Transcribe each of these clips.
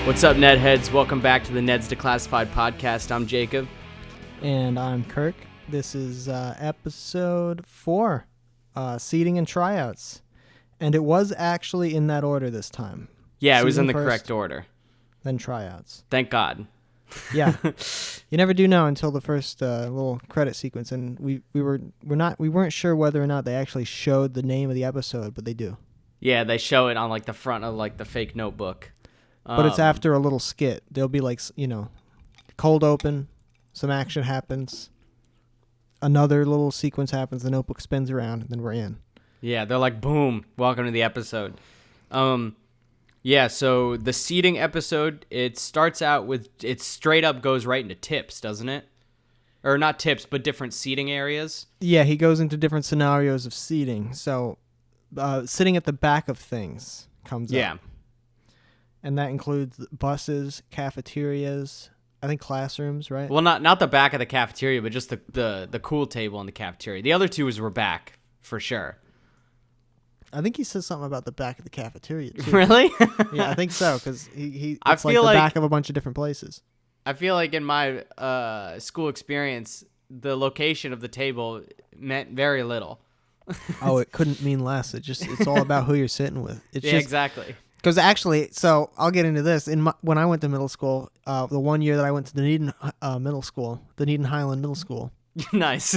What's up, Nedheads? Welcome back to the Ned's Declassified podcast. I'm Jacob. And I'm Kirk. This is episode 4, seating and tryouts. And it was actually in that order this time. Yeah, it was in Seating the first, correct order. Then tryouts. Thank God. Yeah. You never do know until the first little credit sequence. And we weren't sure whether or not they actually showed the name of the episode, but they do. Yeah, they show it on like the front of like the fake notebook. But it's after a little skit. There'll be like, cold open, some action happens, another little sequence happens, the notebook spins around, and then we're in. Yeah, they're like, boom, welcome to the episode. Yeah, so the seating episode, it starts out with, it straight up goes right into tips, doesn't it? Or not tips, but different seating areas. Yeah, he goes into different scenarios of seating. So sitting at the back of things comes up. And that includes buses, cafeterias, I think classrooms, right? Well, not the back of the cafeteria, but just the cool table in the cafeteria. The other two were back, for sure. I think he says something about the back of the cafeteria, too. Really? Yeah, I think so, because it's I feel like the like back of a bunch of different places. I feel like in my school experience, the location of the table meant very little. Oh, it couldn't mean less. It's all about who you're sitting with. Exactly. Because actually, so I'll get into this. When I went to middle school, the one year that I went to the Needham Highland Middle School. Nice.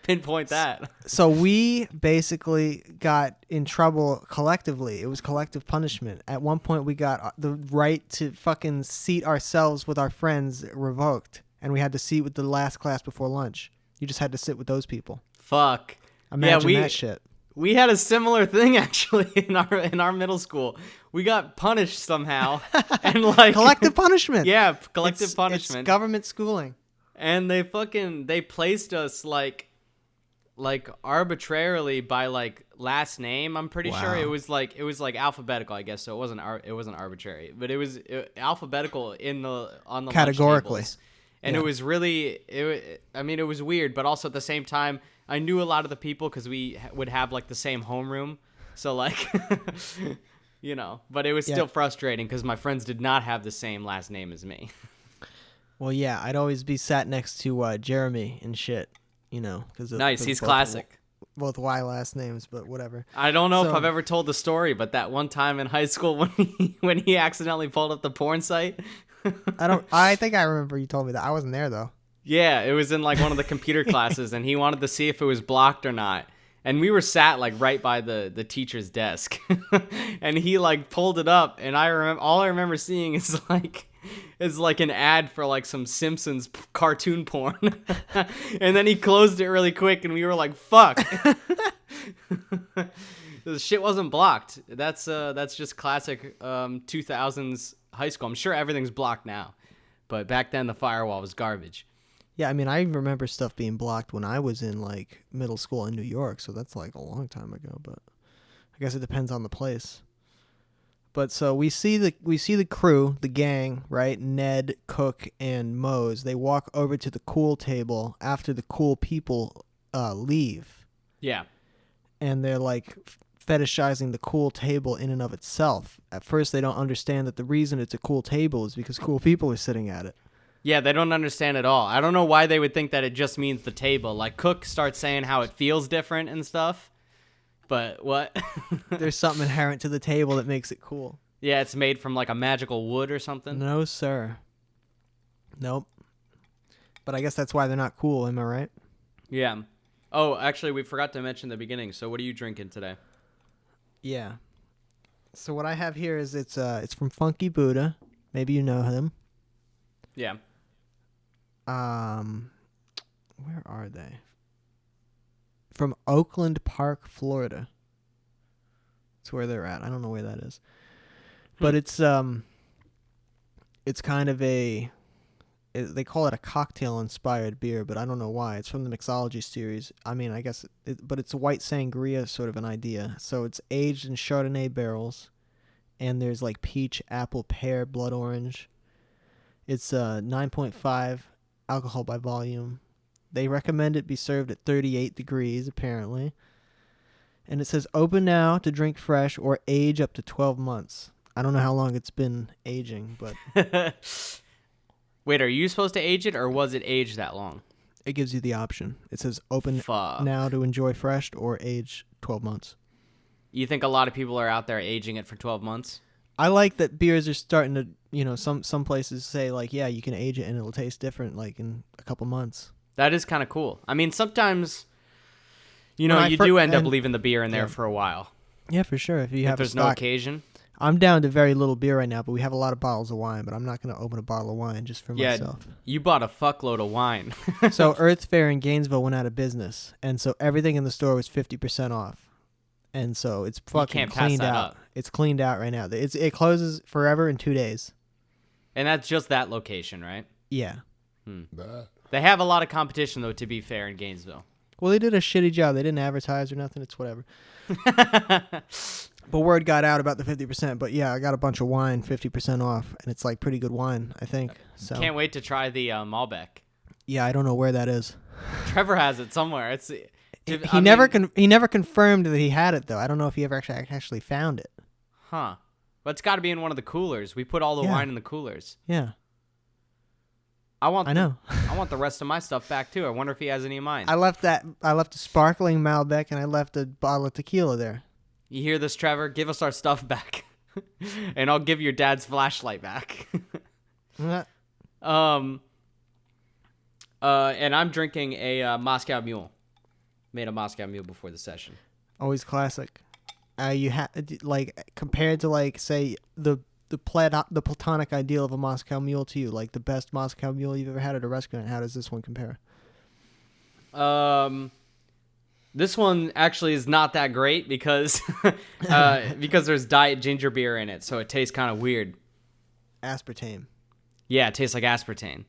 Pinpoint that. So we basically got in trouble collectively. It was collective punishment. At one point, we got the right to fucking seat ourselves with our friends revoked, and we had to seat with the last class before lunch. You just had to sit with those people. Fuck. Imagine that shit. We had a similar thing actually in our middle school. We got punished somehow, and like collective punishment. Yeah, collective punishment. It's government schooling. And they placed us like arbitrarily by like last name. I'm pretty sure it was like alphabetical, I guess. So it wasn't arbitrary, but it was alphabetical on the categorically. And it was really it was weird, but also at the same time I knew a lot of the people because we would have like the same homeroom. So like, but it was still frustrating because my friends did not have the same last name as me. Well, yeah, I'd always be sat next to Jeremy and shit, Cause nice, he's classic. Both Y last names, but whatever. I don't know if I've ever told the story, but that one time in high school when he accidentally pulled up the porn site. I think I remember you told me that. I wasn't there though. Yeah, it was in like one of the computer classes, and he wanted to see if it was blocked or not. And we were sat like right by the teacher's desk, and he like pulled it up, and all I remember seeing is like an ad for like some Simpsons cartoon porn, and then he closed it really quick, and we were like, "Fuck." The shit wasn't blocked. That's just classic 2000s high school. I'm sure everything's blocked now, but back then the firewall was garbage. Yeah, I mean, I remember stuff being blocked when I was in like middle school in New York, so that's like a long time ago, but I guess it depends on the place. But so we see the crew, the gang, right? Ned, Cook, and Mose. They walk over to the cool table after the cool people leave. Yeah. And they're like fetishizing the cool table in and of itself. At first, they don't understand that the reason it's a cool table is because cool people are sitting at it. Yeah, they don't understand at all. I don't know why they would think that it just means the table. Like, Cook starts saying how it feels different and stuff. But what? There's something inherent to the table that makes it cool. Yeah, it's made from like a magical wood or something. No, sir. Nope. But I guess that's why they're not cool, am I right? Yeah. Oh, actually, we forgot to mention the beginning. So what are you drinking today? Yeah. So what I have here is it's from Funky Buddha. Maybe you know him. Yeah. Where are they? From Oakland Park, Florida. That's where they're at. I don't know where that is. But it's kind of they call it a cocktail-inspired beer, but I don't know why. It's from the Mixology series. I mean, I guess, but it's a white sangria sort of an idea. So it's aged in Chardonnay barrels, and there's like peach, apple, pear, blood orange. It's 9.5 alcohol by volume. They recommend it be served at 38 degrees, apparently. And it says, open now to drink fresh or age up to 12 months. I don't know how long it's been aging, but Wait, are you supposed to age it, or was it aged that long? it gives you the option. It says open Fuck. now to enjoy fresh or age 12 months. You think a lot of people are out there aging it for 12 months? I like that beers are starting to, some places say like, yeah, you can age it and it'll taste different like in a couple months. That is kind of cool. I mean, sometimes, you When do end up leaving the beer in there for a while. Yeah, for sure. If there's no occasion. I'm down to very little beer right now, but we have a lot of bottles of wine, but I'm not going to open a bottle of wine just for myself. You bought a fuckload of wine. So Earth Fare in Gainesville went out of business, and so everything in the store was 50% off. And so it's fucking cleaned out. Up. It's cleaned out right now. It closes forever in 2 days. And that's just that location, right? Yeah. They have a lot of competition, though, to be fair, in Gainesville. Well, they did a shitty job. They didn't advertise or nothing. It's whatever. But word got out about the 50%. But yeah, I got a bunch of wine, 50% off, and it's like pretty good wine, I think. So Can't wait to try the Malbec. yeah, I don't know where that is. Trevor has it somewhere. He never confirmed that he had it though. I don't know if he ever actually found it. Huh? But it's got to be in one of the coolers. We put all the wine in the coolers. Yeah. I know. I want the rest of my stuff back too. I wonder if he has any of mine. I left a sparkling Malbec and I left a bottle of tequila there. You hear this, Trevor? Give us our stuff back, and I'll give your dad's flashlight back. And I'm drinking a Moscow Mule. Made a Moscow Mule before the session. Always classic. You compared to like say the platonic ideal of a Moscow Mule to you, like the best Moscow Mule you've ever had at a restaurant. How does this one compare? This one actually is not that great because there's diet ginger beer in it, so it tastes kind of weird. Aspartame. Yeah, it tastes like aspartame.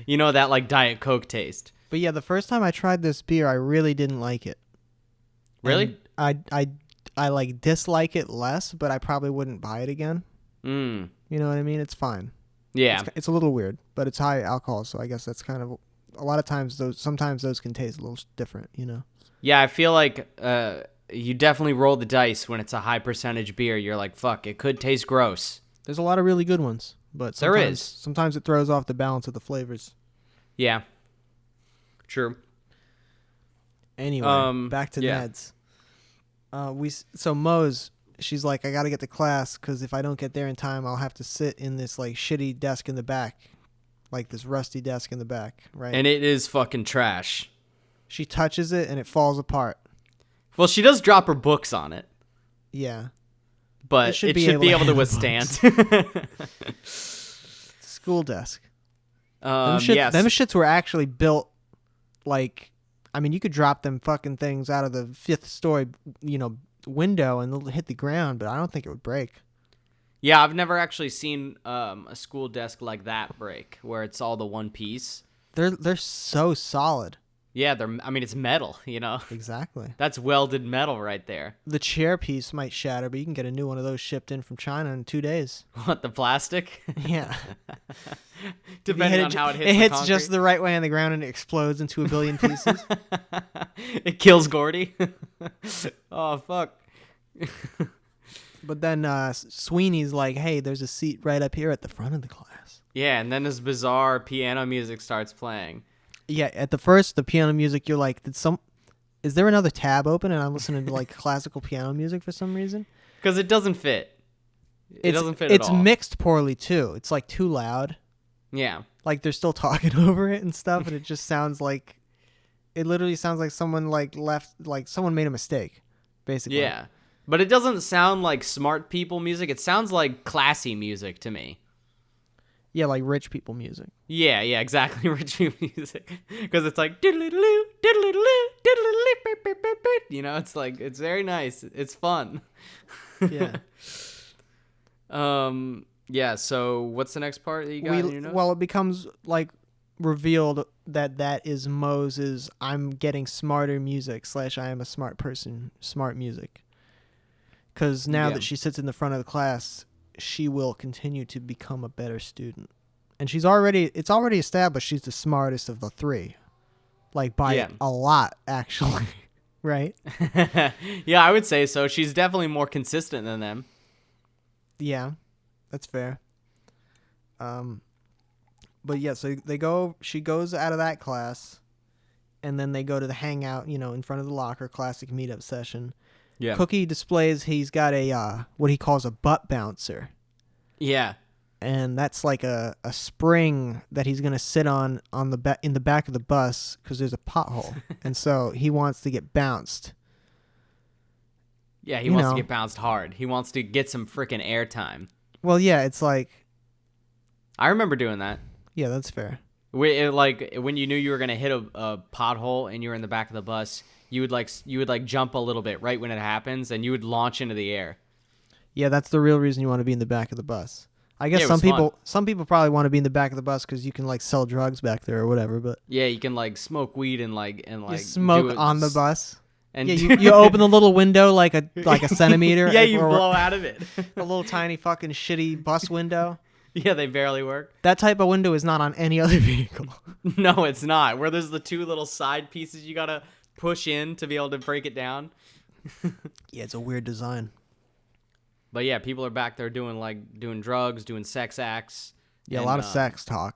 You know, that like Diet Coke taste. But yeah, the first time I tried this beer, I really didn't like it. Really? And I like dislike it less, but I probably wouldn't buy it again. You know what I mean? It's fine. Yeah. It's a little weird, but it's high alcohol, so I guess that's kind of a lot of times sometimes those can taste a little different, you know. Yeah, I feel like you definitely roll the dice when it's a high percentage beer. You're like, fuck, it could taste gross. There's a lot of really good ones, but sometimes it throws off the balance of the flavors. Yeah. True. Anyway, back to Ned's. So Mo's, she's like, I got to get to class because if I don't get there in time, I'll have to sit in this like shitty desk in the back, like this rusty desk in the back, right? And it is fucking trash. She touches it and it falls apart. Well, she does drop her books on it. Yeah. But it should be able to withstand. School desk. Yes. Them shits were actually built like, I mean, you could drop them fucking things out of the 5th story, window and they'll hit the ground, but I don't think it would break. Yeah, I've never actually seen a school desk like that break, where it's all the one piece. They're so solid. Yeah, it's metal, you know. Exactly. That's welded metal right there. The chair piece might shatter, but you can get a new one of those shipped in from China in 2 days. What, the plastic? Yeah. Depending on how it hits. It hits just the right way on the ground and it explodes into a billion pieces. It kills Gordy. Oh, fuck. But then Sweeney's like, hey, there's a seat right up here at the front of the class. Yeah, and then this bizarre piano music starts playing. Yeah, at the piano music, you're like, is there another tab open and I'm listening to like classical piano music for some reason? Because it doesn't fit. It doesn't fit at all. It's mixed poorly too. It's like too loud. Yeah. Like they're still talking over it and stuff, and it just sounds like, it literally sounds like someone someone made a mistake, basically. Yeah. But it doesn't sound like smart people music. It sounds like classy music to me. Yeah, like rich people music. Yeah, exactly. Rich people music. Because it's like, diddle-diddle-oo, diddle-diddle-oo, diddle-diddle-oo, you know, it's like, it's very nice. It's fun. Yeah. Yeah, so what's the next part that you got in your notes? Well, it becomes like revealed that is Moses' I'm getting smarter music / I am a smart person, smart music. Because now that she sits in the front of the class, she will continue to become a better student. And it's already established she's the smartest of the 3. Like by a lot, actually. Right? Yeah, I would say so. She's definitely more consistent than them. Yeah, that's fair. But yeah, so they go. She goes out of that class, and then they go to the hangout. In front of the locker, classic meetup session. Yeah. Cookie displays he's got a what he calls a butt bouncer. Yeah. And that's like a spring that he's gonna sit on in the back of the bus because there's a pothole, and so he wants to get bounced. Yeah, he wants to get bounced hard. He wants to get some freaking airtime. Well, yeah, it's like. I remember doing that. Yeah, that's fair. When you knew you were gonna hit a pothole and you were in the back of the bus, you would jump a little bit right when it happens, and you would launch into the air. Yeah, that's the real reason you want to be in the back of the bus. I guess some people probably want to be in the back of the bus because you can sell drugs back there or whatever. But yeah, you can smoke weed and you smoke on the bus. And yeah, you open the little window like a centimeter. Yeah, you blow out of it. A little tiny fucking shitty bus window. Yeah, they barely work. That type of window is not on any other vehicle. No, it's not. Where there's the two little side pieces you gotta push in to be able to break it down. Yeah, it's a weird design. But yeah, people are back there doing drugs, doing sex acts. Yeah, a lot of sex talk.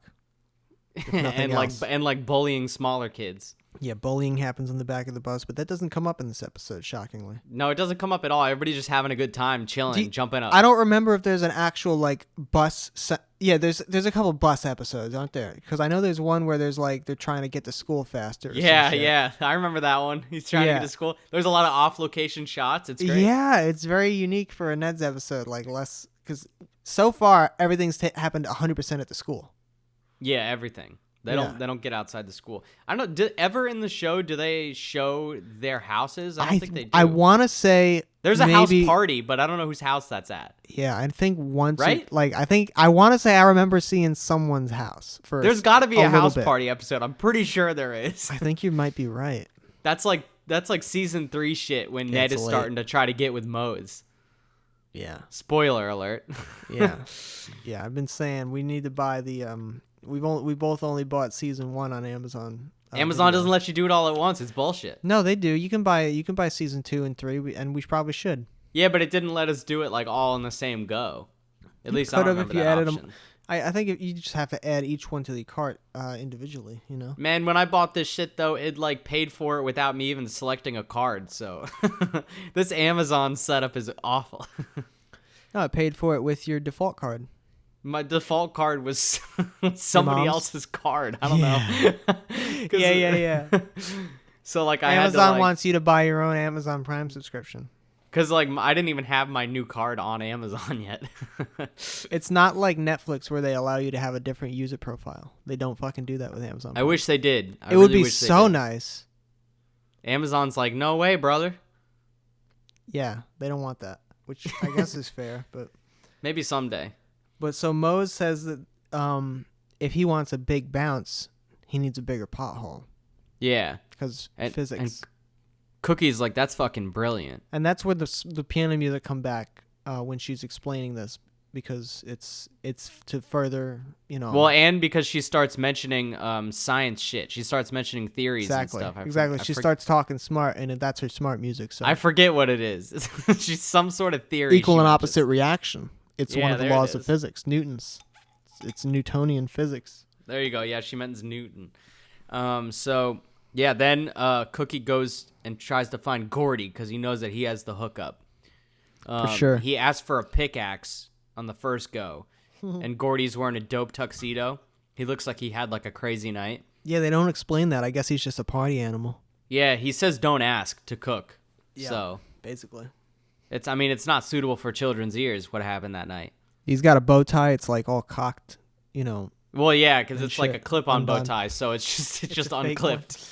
and bullying smaller kids. Yeah, bullying happens in the back of the bus, but that doesn't come up in this episode, shockingly. No, it doesn't come up at all. Everybody's just having a good time, chilling, jumping up. I don't remember if there's an actual bus. Yeah, there's a couple bus episodes, aren't there? Because I know there's one where there's they're trying to get to school faster. Yeah, I remember that one. He's trying to get to school. There's a lot of off-location shots. It's great. Yeah, it's very unique for a Ned's episode. Less because so far everything's happened 100% at the school. Yeah, everything. They don't get outside the school. I don't know. Ever in the show do they show their houses? I don't think they do. I want to say there's a house party, but I don't know whose house that's at. Yeah, I think once. Right? I want to say I remember seeing someone's house first. There's got to be a house party episode. I'm pretty sure there is. I think you might be right. That's like season 3 shit when Ned is starting to try to get with Mose. Yeah. Spoiler alert. Yeah. Yeah, I've been saying we need to buy the we both only bought season 1 on Amazon. Amazon doesn't let you do it all at once. It's bullshit. No, they do. You can buy season 2 and 3, and we probably should. Yeah, but it didn't let us do it all in the same go. At least I don't remember that option. I think you just have to add each one to the cart individually. Man, when I bought this shit though, it paid for it without me even selecting a card. So this Amazon setup is awful. No, it paid for it with your default card. My default card was somebody else's card. I don't know. Yeah. So Amazon wants you to buy your own Amazon Prime subscription. Because I didn't even have my new card on Amazon yet. It's not like Netflix where they allow you to have a different user profile. They don't fucking do that with Amazon Prime. I wish they did. It would be so nice. Amazon's like, no way, brother. Yeah, they don't want that, which I guess is fair, but maybe someday. But so Mose says that if he wants a big bounce, he needs a bigger pothole. Yeah. Because physics. And Cookie's like, that's fucking brilliant. And that's where the piano music come back when she's explaining this, because it's to further, Well, and because she starts mentioning science shit. She starts mentioning theories and stuff. Exactly. She starts talking smart, and that's her smart music. So I forget what it is. She's some sort of theory. Equal and opposite reaction. It's one of the laws of physics, Newton's. It's Newtonian physics. There you go. Yeah, she meant Newton. So, yeah, then Cookie goes and tries to find Gordy because he knows that he has the hookup. For sure. He asked for a pickaxe on the first go, and Gordy's wearing a dope tuxedo. He looks like he had a crazy night. Yeah, they don't explain that. I guess he's just a party animal. Yeah, he says don't ask to cook. Yeah, so basically. It's not suitable for children's ears what happened that night. He's got a bow tie. It's all cocked, Well, yeah, because it's a clip-on bow tie, so it's just unclipped.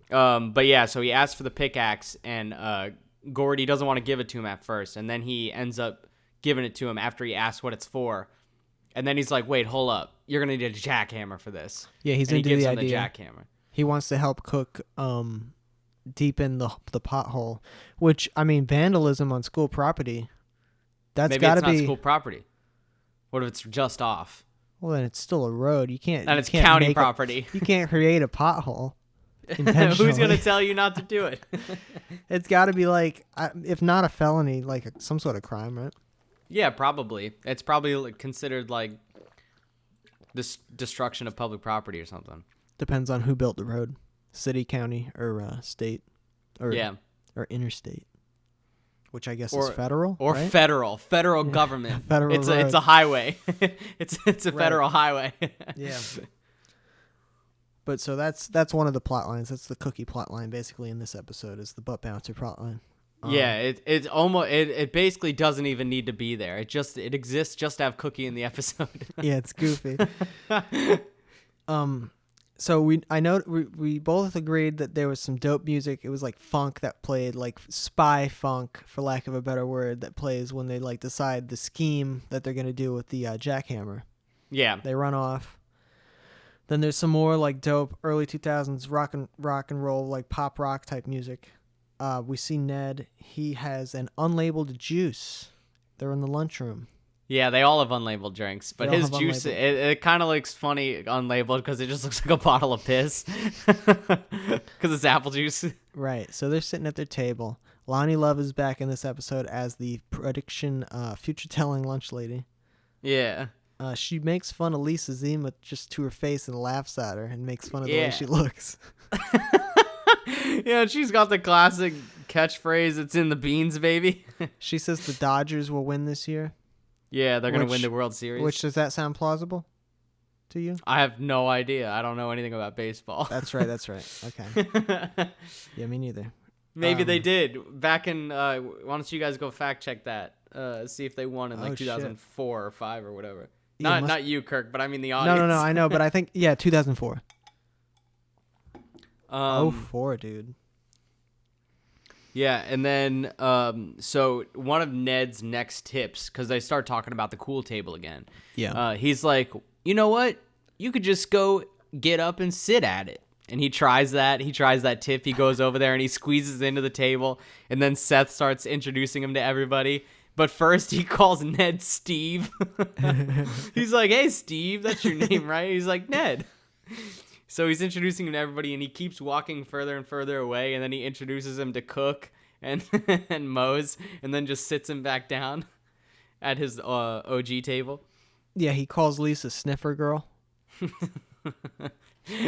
But yeah, so he asked for the pickaxe, and Gordy doesn't want to give it to him at first, and then he ends up giving it to him after he asks what it's for, and then he's like, "Wait, hold up, you're gonna need a jackhammer for this." Yeah, he's into the idea. He gives him the jackhammer. He wants to help Cook deepen the pothole, which vandalism on school property. That's got to be not school property. What if it's just off? Well, then it's still a road. You can't. And it's county property. You can't create a pothole. Who's gonna tell you not to do it? It's got to be like, if not a felony, like some sort of crime, right? Yeah, probably. It's probably considered like this destruction of public property or something. Depends on who built the road, city, county, or state, or interstate, which I guess is federal, or right? federal government. Federal it's a highway. it's a federal highway. Yeah. But so that's one of the plot lines. That's the cookie plot line basically in this episode is the butt bouncer plot line. Yeah, it's almost it basically doesn't even need to be there. It exists just to have Cookie in the episode. Yeah, it's goofy. So we both agreed that there was some dope music. It was like funk that played, like spy funk, for lack of a better word, that plays when they like decide the scheme that they're gonna do with the jackhammer. Yeah, they run off. Then there's some more like dope early 2000s rock and roll, like pop rock type music. We see Ned. He has an unlabeled juice. They're in the lunchroom. Yeah, they all have unlabeled drinks, but his juice, it kind of looks funny unlabeled because it just looks like a bottle of piss because it's apple juice. Right. So they're sitting at their table. Lonnie Love is back in this episode as the prediction, future-telling lunch lady. Yeah. She makes fun of Lisa Zima just to her face and laughs at her and makes fun of the way she looks. Yeah, she's got the classic catchphrase, "It's in the beans, baby." She says the Dodgers will win this year. Yeah, they're going to win the World Series. Which, does that sound plausible to you? I have no idea. I don't know anything about baseball. That's right. Okay. Yeah, me neither. Maybe they did. Back in, why don't you guys go fact check that? See if they won in like 2004 or 5 or whatever. Yeah, not you, Kirk, but I mean the audience. No, I know, but I think, 2004. 04, dude. Yeah, and then so one of Ned's next tips, because they start talking about the cool table again. Yeah. He's like, you know what? You could just go get up and sit at it. And he tries that. He tries that tip. He goes over there and he squeezes into the table. And then Seth starts introducing him to everybody. But first he calls Ned Steve. He's like, hey, Steve, that's your name, right? He's like, Ned. So he's introducing him to everybody, and he keeps walking further and further away, and then he introduces him to Cook and and Mose, and then just sits him back down at his OG table. Yeah, he calls Lisa Sniffer Girl.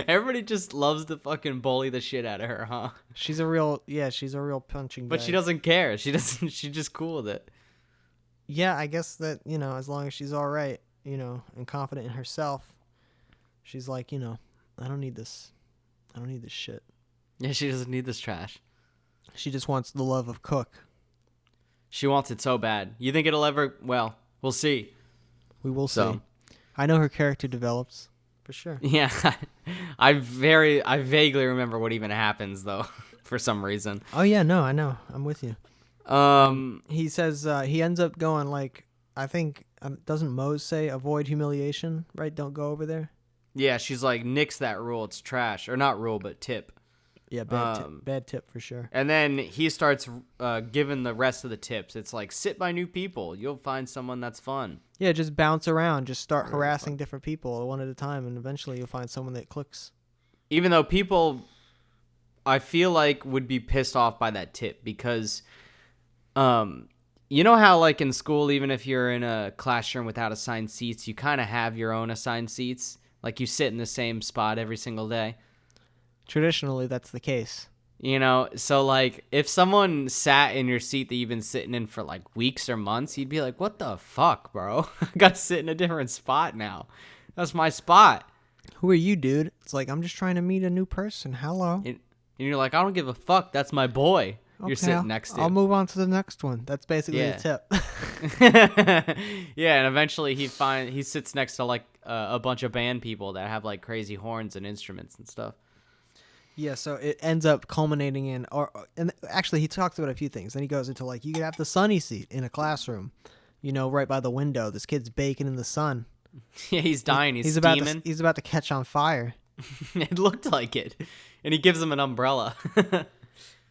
Everybody just loves to fucking bully the shit out of her, huh? She's a real punching bag. But she doesn't care. She's just cool with it. Yeah, I guess that, as long as she's all right, and confident in herself, she's like, I don't need this shit. Yeah, she doesn't need this trash. She just wants the love of Cook. She wants it so bad. You think it'll ever... Well, we'll see. We will see. I know her character develops, for sure. Yeah. I vaguely remember what even happens, though, for some reason. Oh, yeah, no, I know. I'm with you. He says he ends up going, like, I think, doesn't Mose say avoid humiliation, right? Don't go over there? Yeah, she's like, nix that rule. It's trash. Or not rule, but tip. Yeah, bad tip for sure. And then he starts giving the rest of the tips. It's like, sit by new people. You'll find someone that's fun. Yeah, just bounce around. Just start harassing different people one at a time, and eventually you'll find someone that clicks. Even though people, I feel like, would be pissed off by that tip because, you know how like in school, even if you're in a classroom without assigned seats, you kind of have your own assigned seats? Like you sit in the same spot every single day. Traditionally, that's the case. So like if someone sat in your seat that you've been sitting in for like weeks or months, you'd be like, what the fuck, bro? I got to sit in a different spot now. That's my spot. Who are you, dude? It's like, I'm just trying to meet a new person. Hello. And you're like, I don't give a fuck. That's my boy. Okay, you're sitting next to. I'll move on to the next one. That's basically the tip. Yeah, and eventually he sits next to like a bunch of band people that have like crazy horns and instruments and stuff. Yeah, so it ends up culminating in, and actually he talks about a few things. Then he goes into like, you could have the sunny seat in a classroom, right by the window. This kid's baking in the sun. Yeah, he's dying. He's steaming. He's about to catch on fire. It looked like it, and he gives him an umbrella.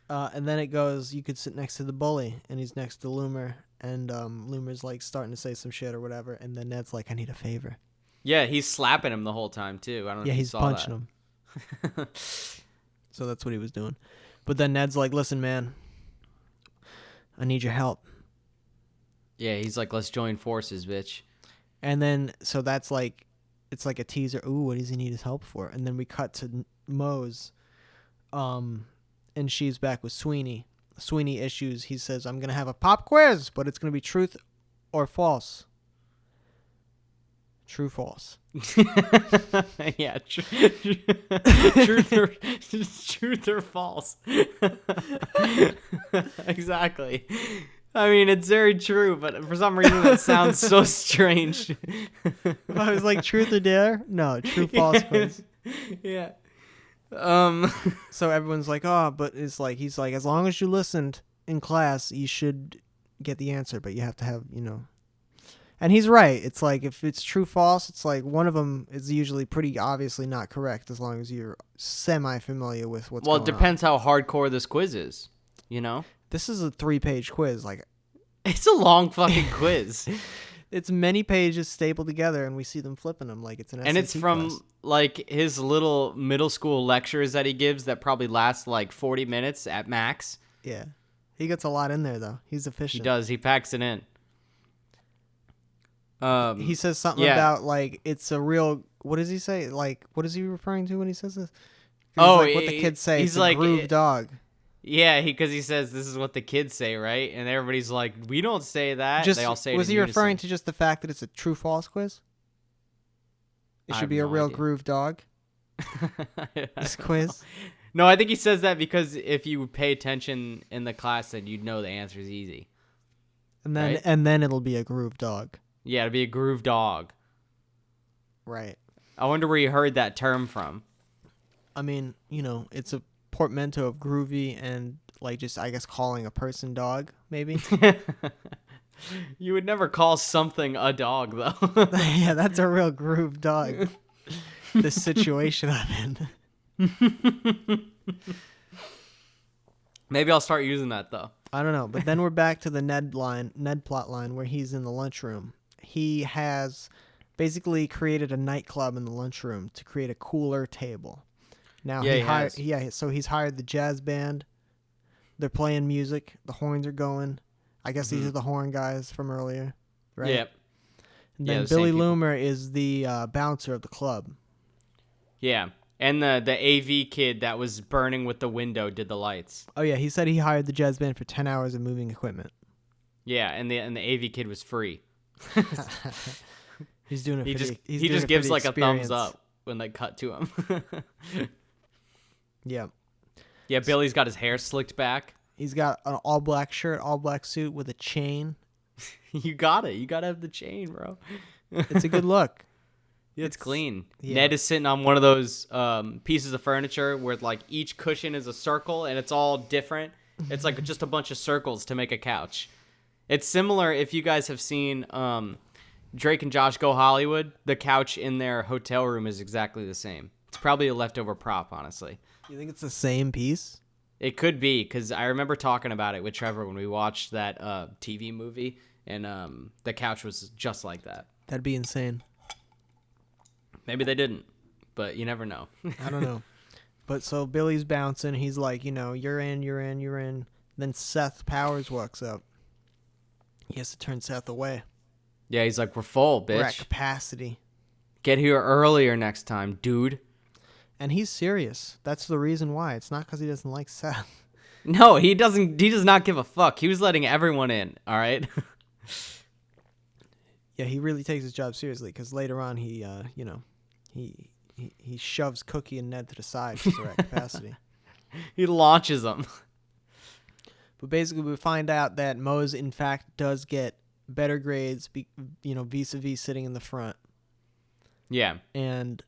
And then it goes, you could sit next to the bully, and he's next to Loomer, and Loomer's like starting to say some shit or whatever, and then Ned's like, I need a favor. Yeah, he's slapping him the whole time too. I don't know. Yeah, if he's punching him. So that's what he was doing. But then Ned's like, listen, man, I need your help. Yeah, he's like, let's join forces, bitch. And then, so that's like, it's like a teaser. Ooh, what does he need his help for? And then we cut to Mose, and she's back with Sweeney. Sweeney issues, he says, I'm going to have a pop quiz, but it's going to be truth or false. True, false. Yeah, truth or false. Exactly. I mean, it's very true, but for some reason it sounds so strange. I was like, truth or dare? No, true, false quiz. Yeah. So everyone's like, oh, but it's like, he's like, as long as you listened in class, you should get the answer, but you have to have, And he's right. It's like, if it's true, false, it's like one of them is usually pretty obviously not correct as long as you're semi-familiar with what's going on. Well, it depends how hardcore this quiz is, This is a 3-page quiz. Like, it's a long fucking quiz. It's many pages stapled together, and we see them flipping them like it's an SAT And it's from, class. like, his little middle school lectures that he gives that probably last, like, 40 minutes at max. Yeah. He gets a lot in there, though. He's He efficient. does. He packs it in. He says something about, like, it's a real... What does he say? Like, what is he referring to when he says this? Like what the kids say. He's it's like, a groove dog. Yeah, because he says this is what the kids say, right? And everybody's like, we don't say that. They all say it was in he referring unison. to just the fact that it's a true false quiz? It should be a real groove dog. This quiz. No, I think he says that because if you pay attention in the class, then you'd know the answer is easy. And then it'll be a groove dog. Yeah, it'll be a groove dog. Right. I wonder where you heard that term from. I mean, it's a portmanteau of groovy and, like, just, I guess, calling a person dog, maybe. You would never call something a dog, though. Yeah, that's a real groove dog. This situation I'm in. Maybe I'll start using that, though. I don't know. But then we're back to the Ned plot line where he's in the lunchroom. He has basically created a nightclub in the lunchroom to create a cooler table. Now so he's hired the jazz band. They're playing music. The horns are going. I guess these are the horn guys from earlier, right? Yep. And then Billy Loomer is the bouncer of the club. Yeah. And the AV kid that was burning with the window did the lights. Oh yeah, he said he hired the jazz band for 10 hours of moving equipment. Yeah, and the AV kid was free. He's doing it. He just gives like a thumbs up when they cut to him. Yeah. Yeah, Billy's got his hair slicked back. He's got an all black shirt, all black suit with a chain. You got it. You got to have the chain, bro. It's a good look. It's clean. Yeah. Ned is sitting on one of those pieces of furniture where like each cushion is a circle and it's all different. It's like just a bunch of circles to make a couch. It's similar if you guys have seen Drake and Josh Go Hollywood. The couch in their hotel room is exactly the same. It's probably a leftover prop, honestly. You think it's the same piece? It could be, because I remember talking about it with Trevor when we watched that TV movie, and the couch was just like that. That'd be insane. Maybe they didn't, but you never know. I don't know. But so Billy's bouncing. He's like, you're in. Then Seth Powers walks up. He has to turn Seth away. Yeah, he's like, we're full, bitch. We're at capacity. Get here earlier next time, dude. And he's serious. That's the reason why. It's not because he doesn't like Seth. No, he doesn't. He does not give a fuck. He was letting everyone in. All right. Yeah, he really takes his job seriously because later on he shoves Cookie and Ned to the side because they're at capacity. He launches them. But basically, we find out that Mose, in fact, does get better grades, vis-a-vis sitting in the front. Yeah. And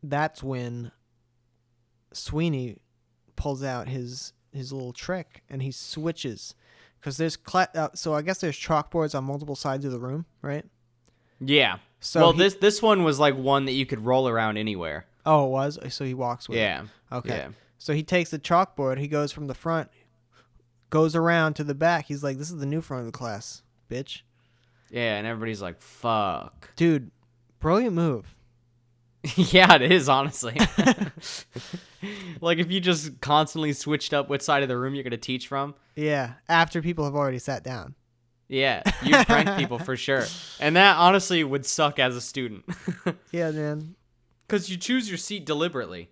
that's when Sweeney pulls out his little trick and he switches. Because there's so I guess there's chalkboards on multiple sides of the room, right? Yeah. So well, this one was like one that you could roll around anywhere. Oh, it was? So he walks with it. Okay. Yeah. So he takes the chalkboard. He goes from the front, goes around to the back. He's like, this is the new front of the class, bitch. Yeah, and everybody's like, fuck. Dude, brilliant move. Yeah, it is, honestly. Like, if you just constantly switched up which side of the room you're going to teach from. Yeah, after people have already sat down. Yeah, you'd prank people for sure. And that, honestly, would suck as a student. Yeah, man. Because you choose your seat deliberately.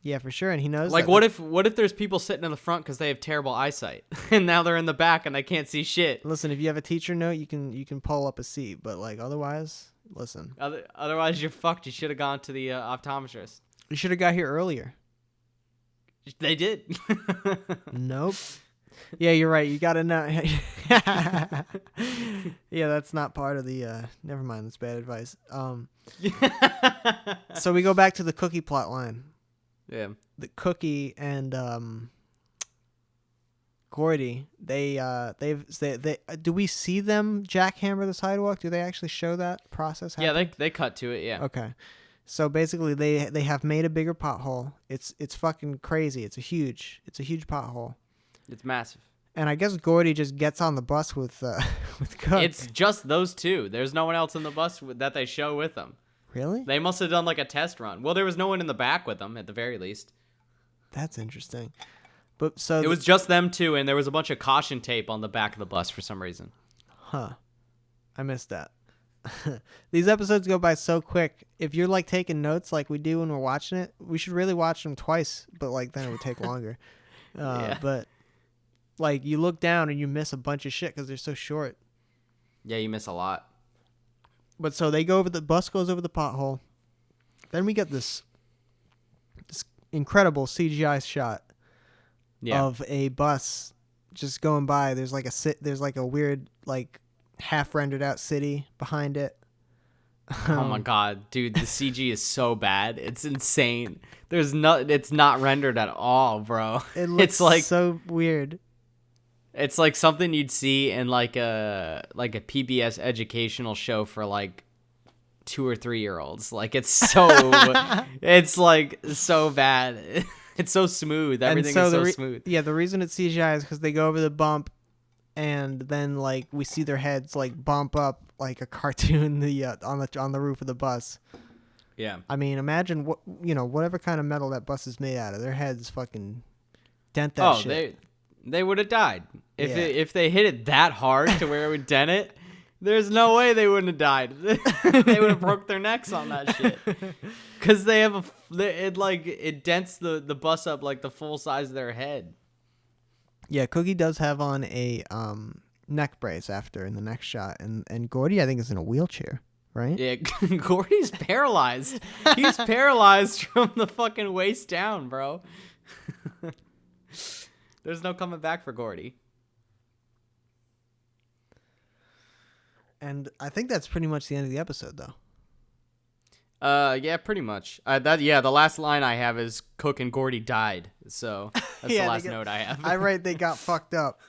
Yeah, for sure. And he knows Like, that. what if there's people sitting in the front because they have terrible eyesight, and now they're in the back and they can't see shit? Listen, if you have a teacher note, you can pull up a seat, but like otherwise, listen. Otherwise, you're fucked. You should have gone to the optometrist. You should have got here earlier. They did. Nope. Yeah, you're right. You gotta know. Yeah, that's not part of the. Never mind. That's bad advice. So we go back to the Cookie plot line. Yeah. The Cookie and Gordy. They do we see them jackhammer the sidewalk? Do they actually show that process happen? Yeah, they cut to it. Yeah. Okay. So basically, they have made a bigger pothole. It's fucking crazy. It's a huge pothole. It's massive. And I guess Gordy just gets on the bus with Cook. It's just those two. There's no one else in the bus that they show with them. Really? They must have done like a test run. Well, there was no one in the back with them at the very least. That's interesting. But so it was just them two, and there was a bunch of caution tape on the back of the bus for some reason. Huh. I missed that. These episodes go by so quick. If you're like taking notes like we do when we're watching it, we should really watch them twice, but like then it would take longer. Yeah. But like you look down and you miss a bunch of shit because they're so short. Yeah, you miss a lot. But so they go over the bus goes over the pothole. Then we get this incredible CGI shot of a bus just going by. There's like a weird like half rendered out city behind it. Oh my god, dude, the CG is so bad. It's insane. It's not rendered at all, bro. It looks it's like so weird. It's like something you'd see in like a PBS educational show for like 2 or 3 year olds. Like it's so it's like so bad. It's so smooth. Everything is so smooth. Yeah, the reason it's CGI is because they go over the bump, and then like we see their heads like bump up like a cartoon on the roof of the bus. Yeah. I mean, imagine whatever kind of metal that bus is made out of. Their heads fucking dent that shit. They would have died if they hit it that hard to where it would dent it. There's no way they wouldn't have died. They would have broke their necks on that shit. Because it dents the bus up like the full size of their head. Yeah, Cookie does have on a neck brace after in the next shot, and Gordy I think is in a wheelchair, right? Yeah, Gordy's paralyzed. He's paralyzed from the fucking waist down, bro. There's no coming back for Gordy. And I think that's pretty much the end of the episode, though. Yeah, pretty much. The last line I have is Cook and Gordy died. So that's the last note I have. I write they got fucked up.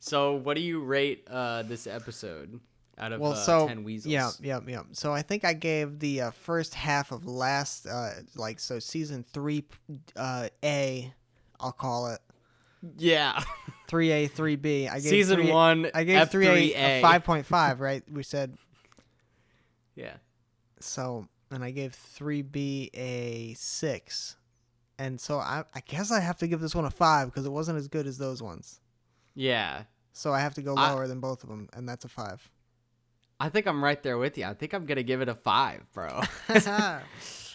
So what do you rate this episode out of 10 weasels? Yeah. So I think I gave the first half of last, season 3, A, I'll call it. Yeah. 3A, 3B. I gave season 1. I gave F3A. 3A a 5.5, right? We said. Yeah. So, and I gave 3B a 6. And so I guess I have to give this one a 5 because it wasn't as good as those ones. Yeah. So I have to go lower than both of them, and that's a 5. I think I'm right there with you. I think I'm going to give it a 5, bro.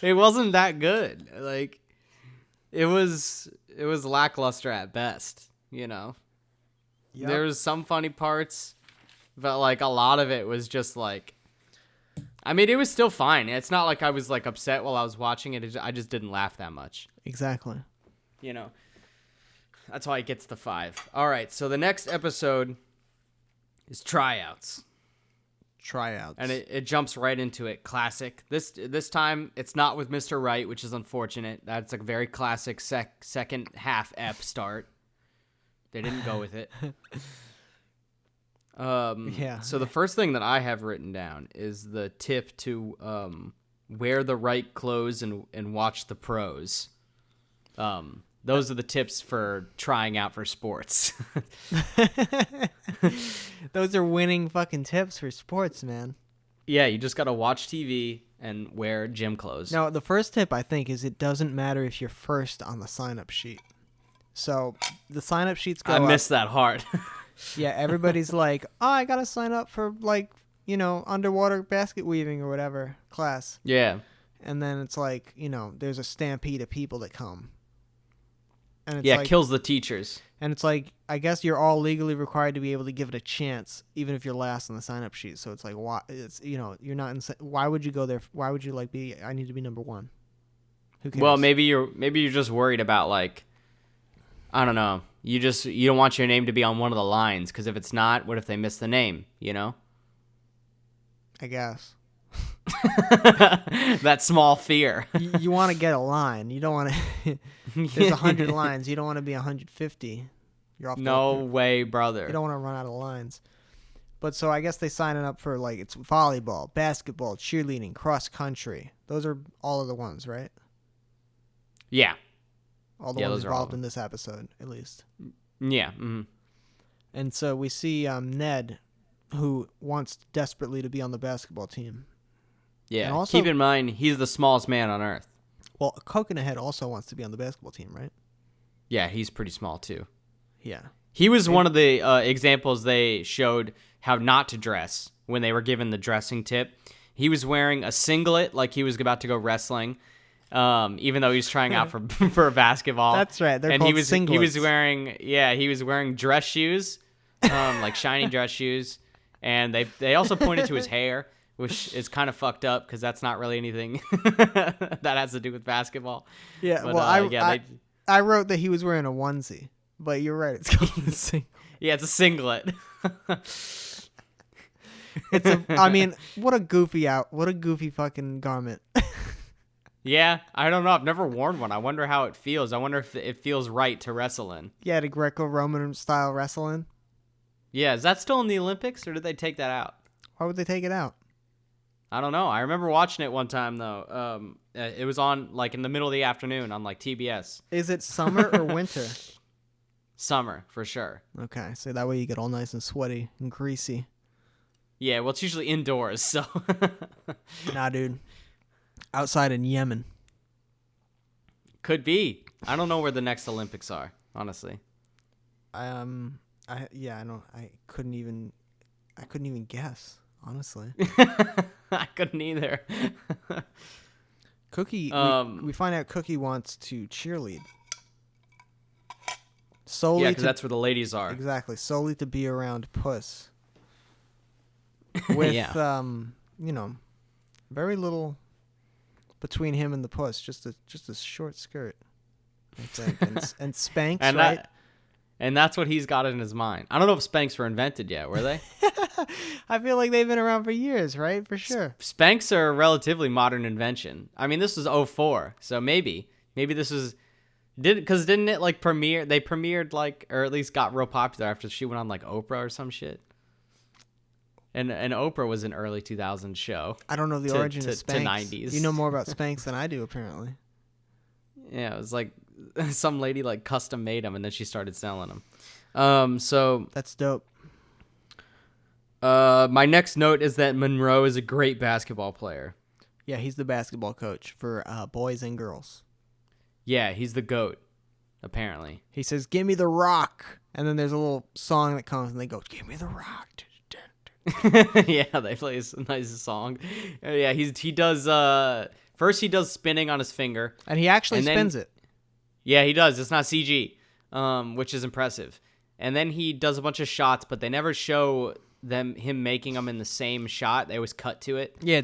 It wasn't that good. Like, it was lackluster at best, Yep. There was some funny parts, but like a lot of it was just like, I mean, it was still fine. It's not like I was like upset while I was watching it. I just didn't laugh that much. Exactly. That's why it gets the 5. All right. So the next episode is Tryouts. And it jumps right into it. Classic. This time it's not with Mr. Right, which is unfortunate. That's a very classic second half ep start. They didn't go with it. Yeah. So the first thing that I have written down is the tip to wear the right clothes and watch the pros. Those are the tips for trying out for sports. Those are winning fucking tips for sports, man. Yeah, you just gotta watch TV and wear gym clothes. Now, the first tip, I think, is it doesn't matter if you're first on the sign-up sheet. So the sign-up sheets go I up. missed that hard. Yeah, everybody's like, oh, I got to sign up for, like, underwater basket weaving or whatever class. Yeah. And then it's like, there's a stampede of people that come. And it's Yeah, like, kills the teachers. And it's like, I guess you're all legally required to be able to give it a chance, even if you're last on the sign-up sheet. So it's like, why? It's you're not. Why would you go there? Why would you be? I need to be number one. Who cares? Well, maybe you're just worried about like, I don't know. You don't want your name to be on one of the lines because if it's not, what if they miss the name? I guess. That small fear. You want to get a line. You don't want to. There's 100 lines. You don't want to be 150. You're off. No way, brother. You don't want to run out of lines. But so I guess they sign it up for like it's volleyball, basketball, cheerleading, cross country. Those are all of the ones, right? Yeah. All the ones involved in this episode, at least. Yeah. Mm-hmm. And so we see Ned, who wants desperately to be on the basketball team. Yeah. And also, keep in mind, he's the smallest man on Earth. Well, Coconut Head also wants to be on the basketball team, right? Yeah, he's pretty small too. Yeah. He was one of the examples they showed how not to dress when they were given the dressing tip. He was wearing a singlet like he was about to go wrestling. Even though he was trying out for basketball. That's right. They're called singlets. He was wearing dress shoes, like shiny dress shoes, and they also pointed to his hair, which is kind of fucked up because that's not really anything that has to do with basketball. Yeah. But, well, I wrote that he was wearing a onesie, but you're right. It's called a singlet. Yeah, it's a singlet. I mean, what a goofy fucking garment. Yeah, I don't know. I've never worn one. I wonder how it feels. I wonder if it feels right to wrestle in. Yeah, the Greco-Roman style wrestling. Yeah, is that still in the Olympics, or did they take that out? Why would they take it out? I don't know. I remember watching it one time, though. It was on, like, in the middle of the afternoon on, like, TBS. Is it summer or winter? Summer, for sure. Okay, so that way you get all nice and sweaty and greasy. Yeah, well, it's usually indoors, so... Nah, dude. Outside in Yemen. Could be. I don't know where the next Olympics are, honestly. I couldn't even guess, honestly. I couldn't either. Cookie, we find out Cookie wants to cheerlead. Solely yeah, because that's where the ladies are. Exactly, solely to be around Puss. With, very little between him and the Puss, just a short skirt, I think, and Spanx, and right? And that's what he's got in his mind. I don't know if Spanx were invented yet, were they? I feel like they've been around for years, right? For sure. Spanx are a relatively modern invention. I mean, this was 2004, so maybe this was... Didn't it, like, premiere... They premiered, like, or at least got real popular after she went on, like, Oprah or some shit. And Oprah was an early 2000s show. I don't know the origin of Spanx. To 90s. You know more about Spanx than I do, apparently. Yeah, it was like some lady like custom made them, and then she started selling them. So that's dope. My next note is that Monroe is a great basketball player. Yeah, he's the basketball coach for boys and girls. Yeah, he's the GOAT, apparently. He says, "Give me the rock," and then there's a little song that comes, and they go, "Give me the rock." Yeah, they play a nice song. Yeah, he does. First, he does spinning on his finger, and he actually spins it. Yeah, he does. It's not CG, which is impressive. And then he does a bunch of shots, but they never show him making them in the same shot. They always cut to it. Yeah,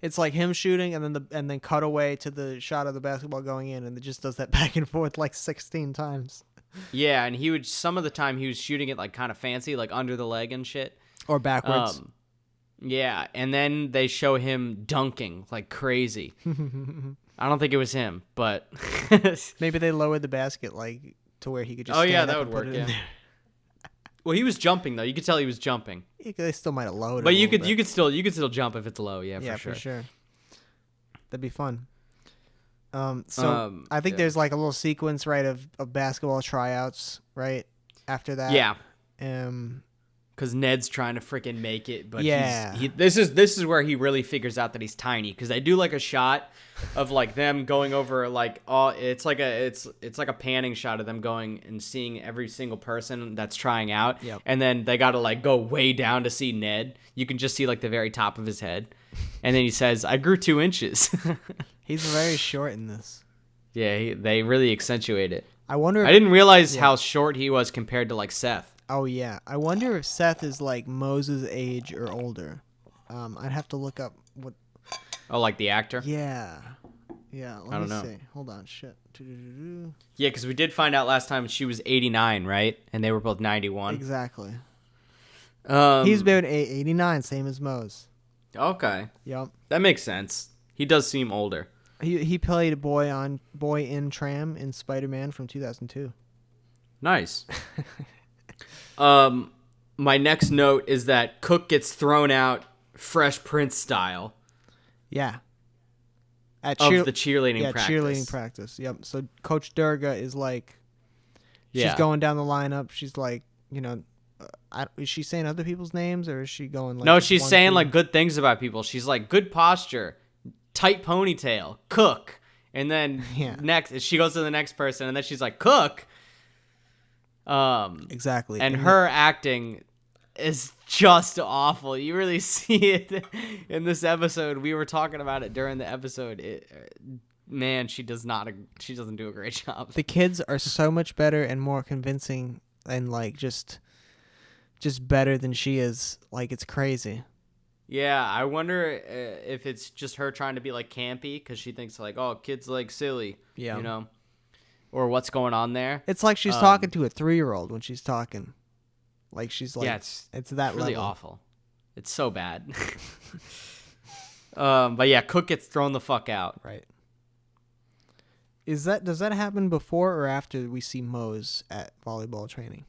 it's like him shooting, and then cut away to the shot of the basketball going in, and it just does that back and forth like 16 times. Yeah, and some of the time he was shooting it like kind of fancy, like under the leg and shit. Or backwards. Yeah, and then they show him dunking like crazy. I don't think it was him, but maybe they lowered the basket like to where he could just stand that up would and work. put it in there. Well, he was jumping though. You could tell he was jumping. They still might have lowered. But you could still jump if it's low. Yeah, for sure. That'd be fun. I think there's like a little sequence, right, of basketball tryouts, right? After that. Yeah. Because Ned's trying to freaking make it, but Yeah. this is where he really figures out that he's tiny. Because they do like a shot of like them going over like it's like a panning shot of them going and seeing every single person that's trying out, Yep. and then they got to like go way down to see Ned. You can just see like the very top of his head, and then he says, "I grew 2 inches." He's very short in this. Yeah, they really accentuate it. I wonder. I didn't realize how short he was compared to like Seth. Oh yeah, I wonder if Seth is like Moses' age or older. I'd have to look up what. Oh, like the actor? Yeah. Let me know. see. Hold on. Shit. Yeah, because we did find out last time she was 89, right? And they were both 91. Exactly. He's He's been 89, same as Mose. Okay. Yep. That makes sense. He does seem older. He played a boy in Tram in Spider-Man from 2002. Nice. My next note is that Cook gets thrown out Fresh Prince style Yeah. At of the cheerleading practice. cheerleading practice. Yep. So Coach Durga is like, she's Yeah. going down the lineup. She's like, is she saying other people's names or is she going like? No, she's one, saying two? like good things about people. She's like good posture, tight ponytail, Cook. And then next she goes to the next person and then she's like Cook. Exactly. And her acting is just awful. You really see it in this episode. We were talking about it during the episode. Man, she doesn't do a great job. The kids are so much better and more convincing and like just better than she is. Like it's crazy. Yeah, I wonder if it's just her trying to be like campy because she thinks like, oh, kids like silly, or what's going on there. It's like she's talking to a 3-year-old when she's talking. Like she's like, it's that really level. awful. It's so bad. But yeah, Cook gets thrown the fuck out. Right. Does that happen before or after we see Mose at volleyball training?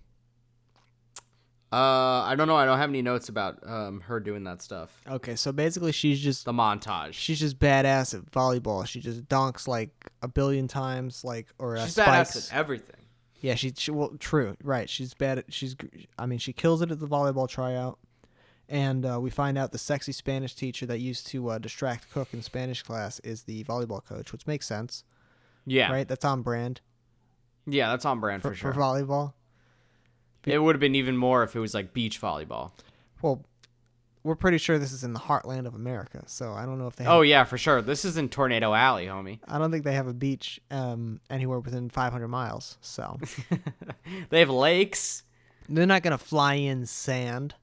I don't know. I don't have any notes about her doing that stuff. Okay, so basically she's just The montage. she's just badass at volleyball. She just dunks like a billion times, like She's spikes. badass at everything. Yeah, well, true, right? She's bad. She kills it at the volleyball tryout, and we find out the sexy Spanish teacher that used to distract Cook in Spanish class is the volleyball coach, which makes sense. Yeah. Right. That's on brand. Yeah, that's on brand for sure. For volleyball. It would have been even more if it was like beach volleyball. Well, we're pretty sure this is in the heartland of America, so I don't know if they have, Oh, yeah, for sure. This is in Tornado Alley, homie. I don't think they have a beach anywhere within 500 miles, so. They have lakes. They're not going to fly in sand.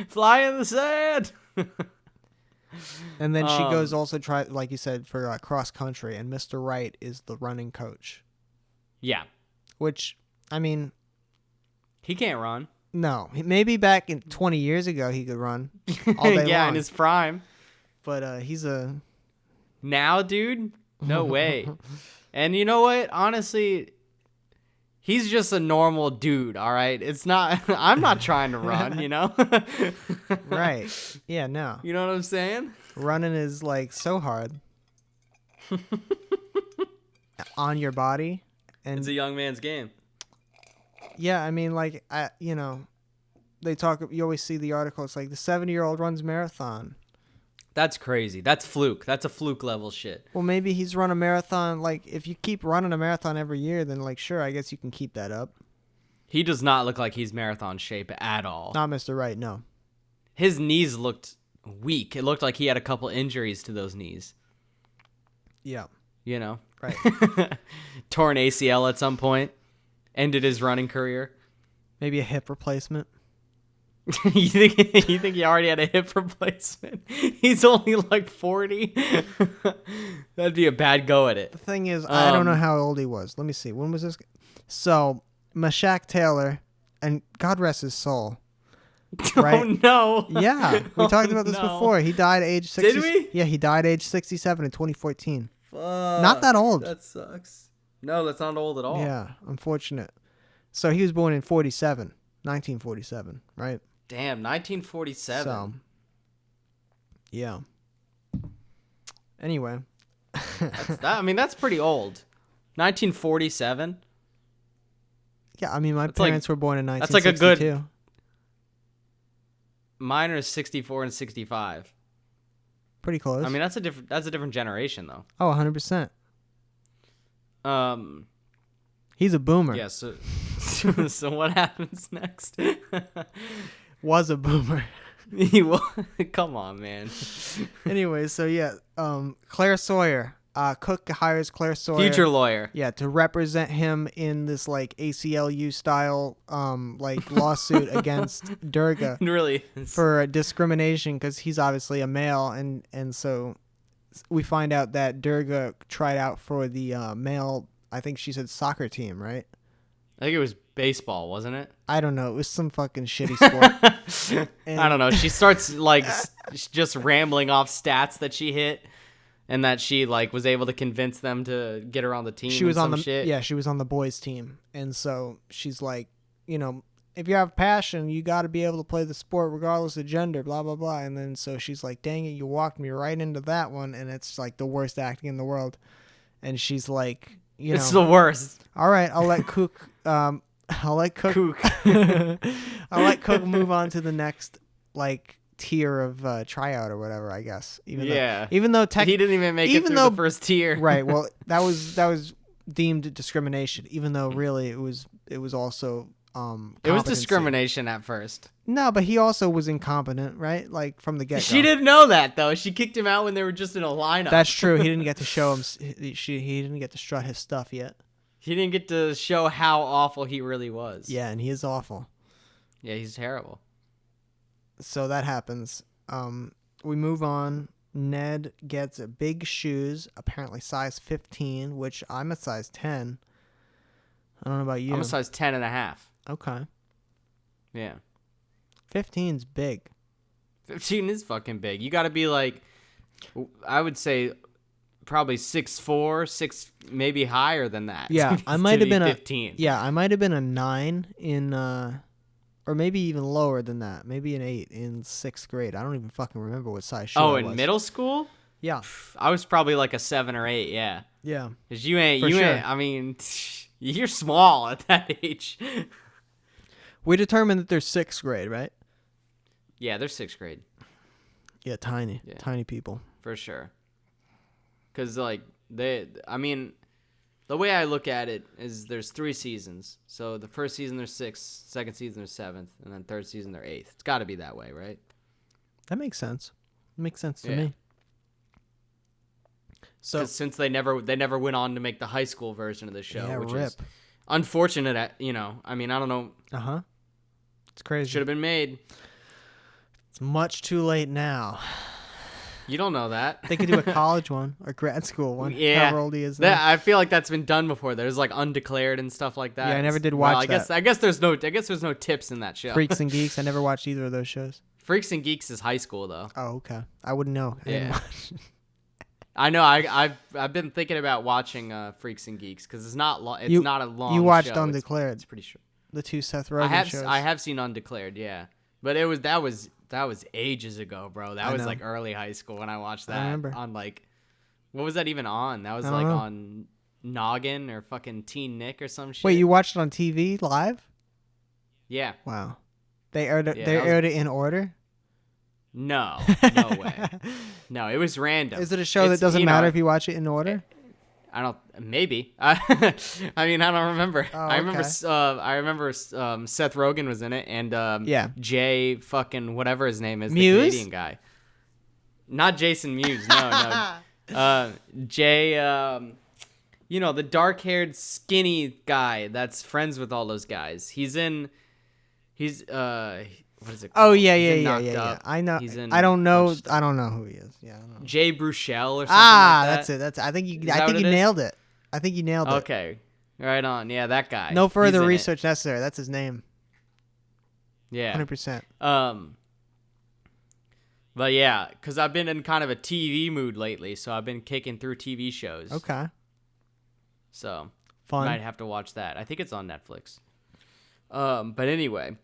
Fly in the sand. And then she goes also try, like you said, for cross country, and Mr. Wright is the running coach. Yeah. Which, I mean, He can't run. no. Maybe back in 20 years ago he could run all day Yeah, long. in his prime. But he's a... Now, dude? No way. And you know what? Honestly, he's just a normal dude, all right? It's not... I'm not trying to run, you know? Right. Yeah, no. You know what I'm saying? Running is, like, so hard. On your body. And It's a young man's game. yeah, I mean, like, they talk... You always see the article. It's like, the 70-year-old runs marathon. That's crazy. That's fluke. That's a fluke level shit. Well, maybe he's run a marathon. Like, if you keep running a marathon every year, then, like, sure, I guess you can keep that up. He does not look like he's marathon shape at all. Not Mr. Wright, no. His knees looked weak. It looked like he had a couple injuries to those knees. Yeah. You know? Right. Torn ACL at some point. Ended his running career. Maybe a hip replacement. You think he already had a hip replacement? He's only like 40. That'd be a bad go at it. The thing is, I don't know how old he was. Let me see. When was this? So, Mashak Taylor, and God rest his soul. Right? Oh, no. Yeah. We talked about this No. before. He died at age 60. Did we? Yeah, he died at age 67 in 2014. Fuck, Not that old. That sucks. No, that's not old at all. Yeah, unfortunate. So, he was born in 1947, right? Damn, 1947. So, yeah. Anyway. That's pretty old. 1947. Yeah, I mean, my That's like- parents were born in that's like a 1962. Mine are 64 and 65. Pretty close. I mean, that's a different generation though. Oh, 100%. Um, He's a boomer. yeah. So so what happens next? Was a boomer. Come on, man. Anyway, so yeah, Claire Sawyer. Cook hires Claire Sawyer. Future lawyer. Yeah, to represent him in this like ACLU style like lawsuit against Durga Really. for discrimination because he's obviously a male, and so we find out that Durga tried out for the male. I think she said soccer team, right? I think it was baseball, wasn't it? I don't know. It was some fucking shitty sport. I don't know. She starts like just rambling off stats that she hit, and that she like was able to convince them to get her on the team. She was on the shit. Yeah, she was on the boys team, and so she's like, you know, if you have passion, you got to be able to play the sport regardless of gender. Blah blah blah. And then so she's like, dang it, you walked me right into that one, and it's like the worst acting in the world. And she's like, you know, It's the worst. all right, I'll let Cook. I'll let Cook. I'll let Cook move on to the next like tier of tryout or whatever, I guess. Even though he didn't even make it through the first tier. Right. Well, that was deemed discrimination, even though really it was also it was discrimination at first. No, but he also was incompetent, right? Like from the get-go. She didn't know that though. She kicked him out when they were just in a lineup. That's true. He didn't get to show him. He didn't get to strut his stuff yet. He didn't get to show how awful he really was. Yeah, and he is awful. Yeah, he's terrible. So that happens. We move on. Ned gets big shoes, apparently size 15, which I'm a size 10. I don't know about you. I'm a size 10 and a half. Okay. Yeah. 15's big. 15 is fucking big. You got to be like, I would say probably 6'4", 6, maybe higher than that. Yeah, I might have been 15. I might have been a 9 in or maybe even lower than that. Maybe an 8 in 6th grade. I don't even fucking remember what size shoe I was. In middle school? Yeah. I was probably like a 7 or 8, yeah. Yeah. Cuz you ain't I mean, you're small at that age. We determined that they're 6th grade, right? Yeah, they're 6th grade. Yeah, tiny. Yeah. Tiny people. For sure. Cuz like I mean, the way I look at it is there's 3 seasons. So the first season they're 6th, second season they're 7th, and then third season they're 8th. It's got to be that way, right? That makes sense. It makes sense to me. So since they never went on to make the high school version of the show, which rip. is unfortunate. I mean, I don't know. It's crazy. Should have been made. It's much too late now. You don't know that. They could do a college one or grad school one. Yeah, however old he is now. I feel like that's been done before. There's like Undeclared and stuff like that. Yeah, I never did watch that. I guess there's no tips in that show. Freaks and Geeks. I never watched either of those shows. Freaks and Geeks is high school though. Oh, okay. I wouldn't know. I didn't watch. I know. I've been thinking about watching Freaks and Geeks because it's not not a long. You watched show. Undeclared. It's pretty short. The 2 Seth Rogen shows. I have seen Undeclared, yeah, but that was ages ago, bro. That was like early high school when I watched that. I remember. On like, what was that even on? That was like on Noggin or fucking Teen Nick or some shit. Wait, you watched it on TV live? Yeah. Wow. They aired it. They aired it in order. No way. No, it was random. Is it a show that doesn't matter if you watch it in order? I don't. Maybe. I mean, I don't remember. Oh, I remember. Seth Rogen was in it, and Jay fucking whatever his name is, Muse? the Canadian guy. Not Jason Mewes. No. Jay. The dark-haired, skinny guy that's friends with all those guys. He's what is it called? Oh yeah. I know. I don't know who he is. Yeah. I don't know. Jay Bruchel or something like that. That's it. I think you nailed it. I think you nailed it. Okay. Right on. Yeah, that guy. No further research necessary. That's his name. Yeah. 100%. But yeah, because I've been in kind of a TV mood lately, so I've been kicking through TV shows. Okay. So fun. Might have to watch that. I think it's on Netflix. But anyway,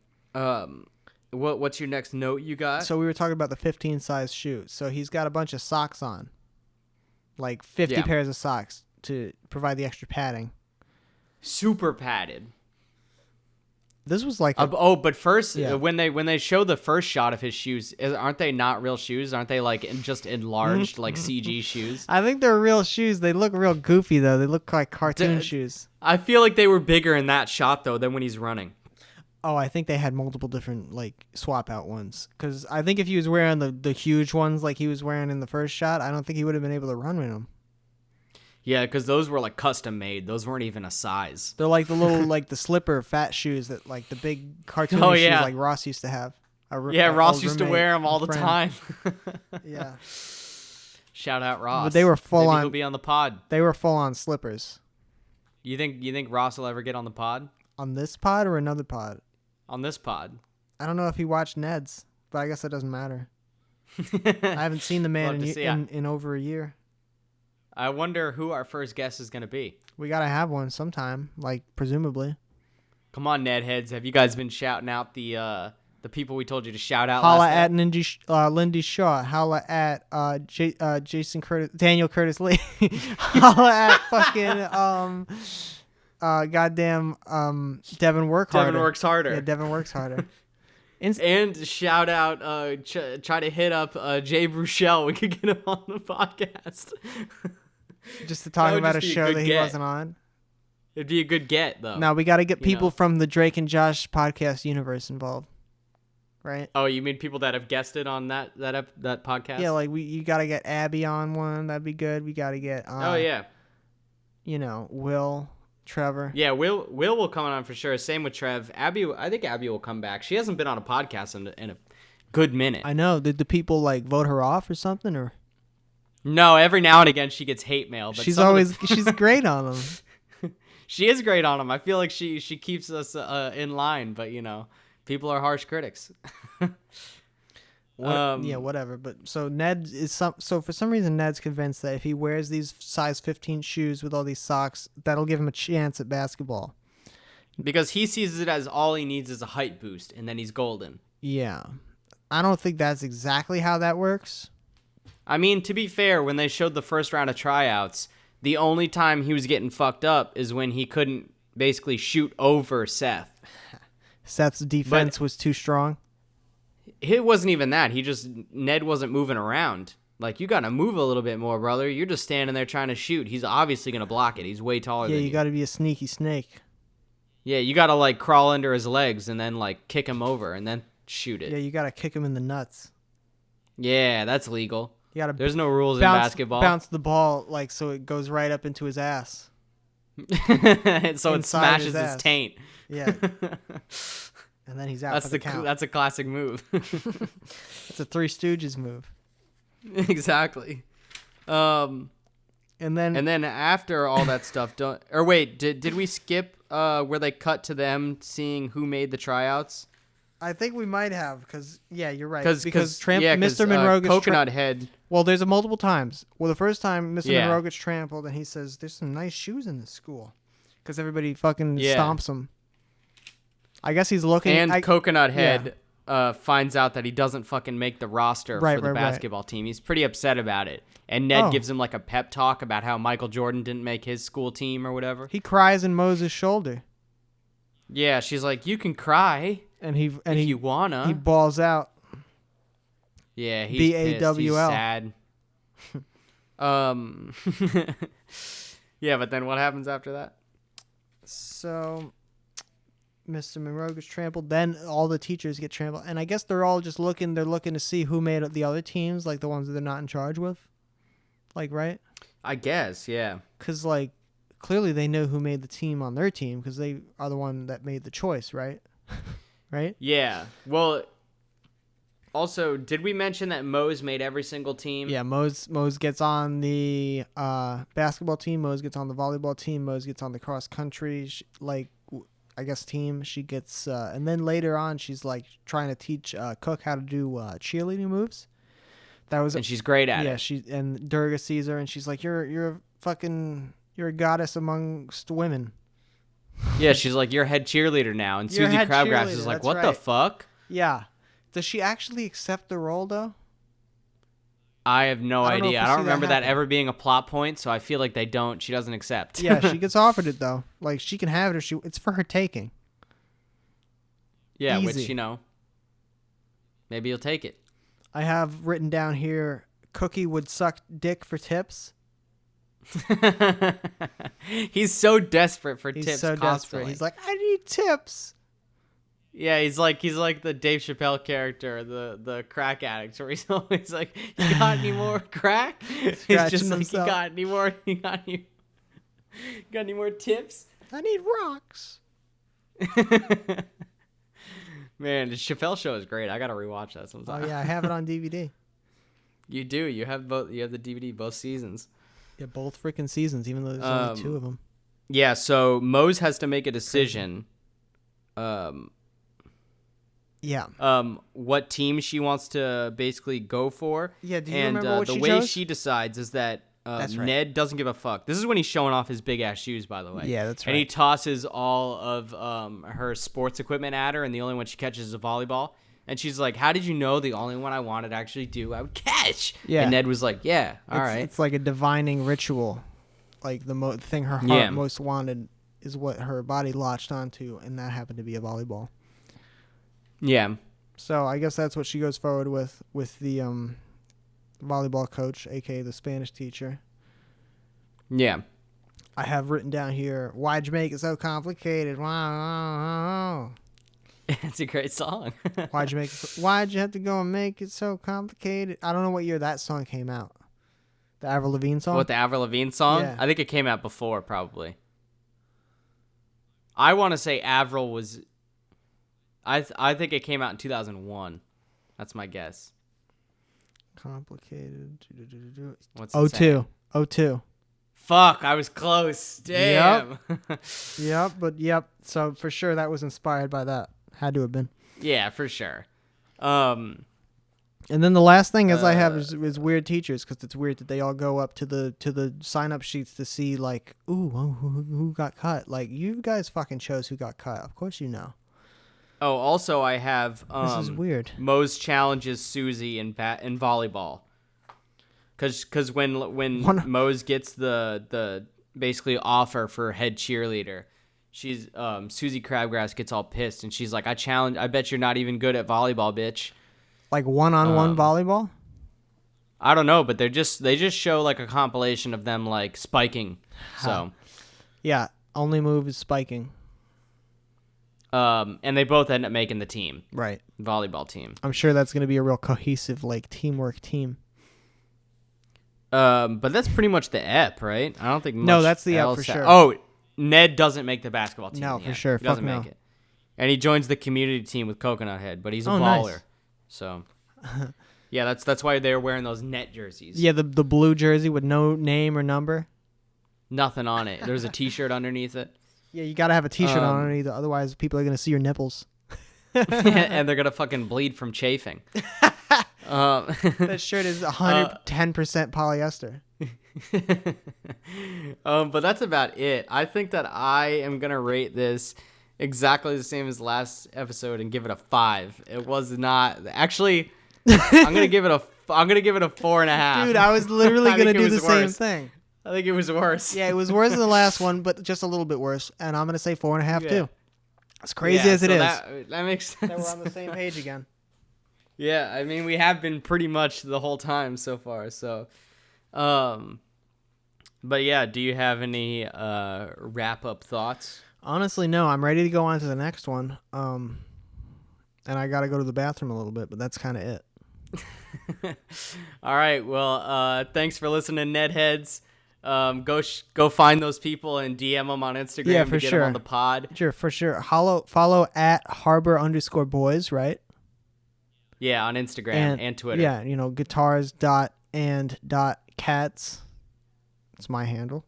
what's your next note you got? So we were talking about the 15 size shoe. So he's got a bunch of socks on, like 50 pairs of socks to provide the extra padding. Super padded. This was like but first, Yeah. when they show the first shot of his shoes, aren't they not real shoes? Aren't they like just enlarged like CG shoes? I think they're real shoes. They look real goofy though. They look like cartoon shoes. I feel like they were bigger in that shot though than when he's running. Oh, I think they had multiple different like swap out ones. Because I think if he was wearing the huge ones like he was wearing in the first shot, I don't think he would have been able to run with them. Yeah, because those were like custom made. Those weren't even a size. They're like the little like the slipper fat shoes that like the big cartoon shoes like Ross used to have. Ross used to wear them all the time. Yeah. Shout out Ross. But they were full on. He'll be on the pod. They were full on slippers. You think Ross will ever get on the pod? On this pod or another pod? On this pod. I don't know if he watched Ned's, but I guess it doesn't matter. I haven't seen the man in over a year. I wonder who our first guest is going to be. We got to have one sometime, like presumably. Come on, Ned heads. Have you guys been shouting out the people we told you to shout out Holla last at night? Lindy Shaw. Holla at Jason Curtis, Daniel Curtis Lee. Holla at fucking goddamn Devin Work Harder. Devin Works Harder. Yeah, Devin Works Harder. And shout out, try to hit up Jay Bruchel. We could get him on the podcast. Just to talk about a show that he wasn't on. It'd be a good get, though. No, we got to get people from the Drake and Josh podcast universe involved, right? Oh, you mean people that have guested on that podcast? Yeah, like you got to get Abby on one. That'd be good. We got to get. Oh yeah. Will. Trevor. Yeah, Will come on for sure. Same with Trev. I think Abby will come back. She hasn't been on a podcast in a good minute. I know. Did the people like vote her off or something? Or no, every now and again she gets hate mail. But she's great on them. She is great on them. I feel like she keeps us in line. But people are harsh critics. Whatever. But so Ned is so for some reason Ned's convinced that if he wears these size 15 shoes with all these socks, that'll give him a chance at basketball. Because he sees it as all he needs is a height boost, and then he's golden. Yeah. I don't think that's exactly how that works. I mean, to be fair, when they showed the first round of tryouts, the only time he was getting fucked up is when he couldn't basically shoot over Seth. Seth's defense was too strong. It wasn't even that. Ned wasn't moving around. Like, you got to move a little bit more, brother. You're just standing there trying to shoot. He's obviously going to block it. He's way taller than you. Yeah, you got to be a sneaky snake. Yeah, you got to, like, crawl under his legs and then, like, kick him over and then shoot it. Yeah, you got to kick him in the nuts. Yeah, that's legal. There's no rules in basketball. Bounce the ball, like, so it goes right up into his ass. So it smashes his taint. Yeah. And then he's out for the count. That's a classic move. It's a Three Stooges move. Exactly. And then after all that stuff, did we skip where they cut to them seeing who made the tryouts? I think we might have, because you're right. Because Mr. Monroe gets Coconut Head. Well, there's multiple times. Well, the first time Mr. Monroe gets trampled, and he says, "There's some nice shoes in this school," because everybody fucking stomps him. I guess he's looking. And Coconut Head finds out that he doesn't fucking make the roster for the basketball team. He's pretty upset about it. And Ned gives him like a pep talk about how Michael Jordan didn't make his school team or whatever. He cries in Moses' shoulder. Yeah, she's like, "You can cry, if you wanna." He balls out. Yeah, he's BAWL. He's sad. Yeah, but then what happens after that? So Mr. Monroe gets trampled. Then all the teachers get trampled, and I guess they're all just looking. They're looking to see who made the other teams, like the ones that they're not in charge with. Like, right? I guess, yeah. Because like clearly they know who made the team on their team because they are the one that made the choice, right? Right? Yeah. Well, also, did we mention that Mose made every single team? Yeah, Mose gets on the basketball team. Mose gets on the volleyball team. Mose gets on the cross country, team. She gets, and then later on, she's like trying to teach Cook how to do cheerleading moves. And she's great at it. Yeah, and Durga sees her and she's like, "You're a goddess amongst women." Yeah, she's like, "You're head cheerleader now," and Susie Crabgrass is like, "What the fuck?" Yeah. Does she actually accept the role, though? I have no idea. I don't remember that ever being a plot point, so I feel like they don't. She doesn't accept. Yeah, she gets offered it, though. Like, she can have it, or it's for her taking. Yeah, Easy. which, maybe you'll take it. I have written down here, Cookie would suck dick for tips. He's so desperate for He's tips so constantly. desperate. He's like, I need tips. Yeah, he's like the Dave Chappelle character, the crack addict, where he's always like, "You got any more crack?" He's just like, himself. "You got any more? You got any more tips?" I need rocks. Man, the Chappelle show is great. I gotta rewatch that Oh sometime. yeah, I have it on DVD. You do. You have both. You have the DVD both seasons. Yeah, both freaking seasons, even though there's only 2 of them. Yeah. So Mose has to make a decision. Yeah. What team she wants to basically go for. Yeah, do you and remember what the she way chose? she decides is that That's right. Ned doesn't give a fuck. This is when he's showing off his big ass shoes, by the way. Yeah, that's And he right. tosses all of her sports equipment at her, and the only one she catches is a volleyball. And she's like, "How did you know the only one I wanted to actually do I would catch?" Yeah. And Ned was like, "Yeah, all right." It's like a divining ritual. Like the thing her heart most wanted is what her body latched onto, and that happened to be a volleyball. Yeah. So I guess that's what she goes forward with the volleyball coach, aka the Spanish teacher. Yeah. I have written down here, why'd you make it so complicated? Wow. It's a great song. Why'd you have to go and make it so complicated? I don't know what year that song came out. The Avril Lavigne song? What, the Avril Lavigne song? Yeah. I think it came out before, probably. I want to say Avril was... I think it came out in 2001. That's my guess. Complicated. What's it saying? 02. Fuck, I was close. Damn. Yep. So for sure that was inspired by that. Had to have been. Yeah, for sure. And then the last thing I have is weird teachers, because it's weird that they all go up to the sign up sheets to see like, who got cut. Like, you guys fucking chose who got cut. Of course you know. Oh, also I have This is weird. Mose challenges Susie in volleyball. Cause when Mose gets the basically offer for head cheerleader, she's Susie Crabgrass gets all pissed and she's like, I bet you're not even good at volleyball, bitch. Like one-on-one volleyball? I don't know, but they just show like a compilation of them like spiking. So yeah, only move is spiking. and they both end up making the team. Right. Volleyball team. I'm sure that's going to be a real cohesive like teamwork team. But that's pretty much the ep, right? I don't think much No, that's the ep else for sure. Oh, Ned doesn't make the basketball team. No, yet. for sure. He doesn't Fuck make no. it. And he joins the community team with Coconut Head, but he's a Oh, baller. nice. So yeah, that's why they're wearing those net jerseys. Yeah, the blue jersey with no name or number. Nothing on it. There's a t-shirt underneath it. Yeah, you got to have a t-shirt on underneath, otherwise people are going to see your nipples. And they're going to fucking bleed from chafing. That shirt is 110% polyester. But that's about it. I think that I am going to rate this exactly the same as last episode and give it a 5. It was not actually I'm going to give it a 4.5. Dude, I was literally going to do the same worse. thing. I think it was worse. Yeah, it was worse than the last one, but just a little bit worse. And I'm going to say 4.5 Yeah. too. As crazy as it is. That makes sense. That we're on the same page again. Yeah, I mean, we have been pretty much the whole time so far. So, but yeah, do you have any wrap up thoughts? Honestly, no. I'm ready to go on to the next one. And I got to go to the bathroom a little bit, but that's kind of it. All right. Well, thanks for listening, Nedheads. Go find those people and DM them on Instagram for to get sure. them on the pod. Sure, for sure. Follow at Harbor_boys, right? Yeah, on Instagram and Twitter. Yeah, guitars.and.cats. It's my handle.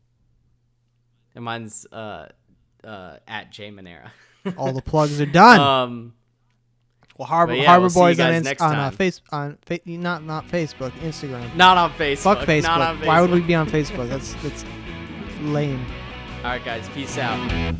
And mine's at J Manera. All the plugs are done. Well, Harbor we'll see you Boys on guys next time. not Facebook, Instagram. Not on Facebook. Fuck Facebook. Not on Facebook. Why would we be on Facebook? That's lame. All right, guys. Peace out.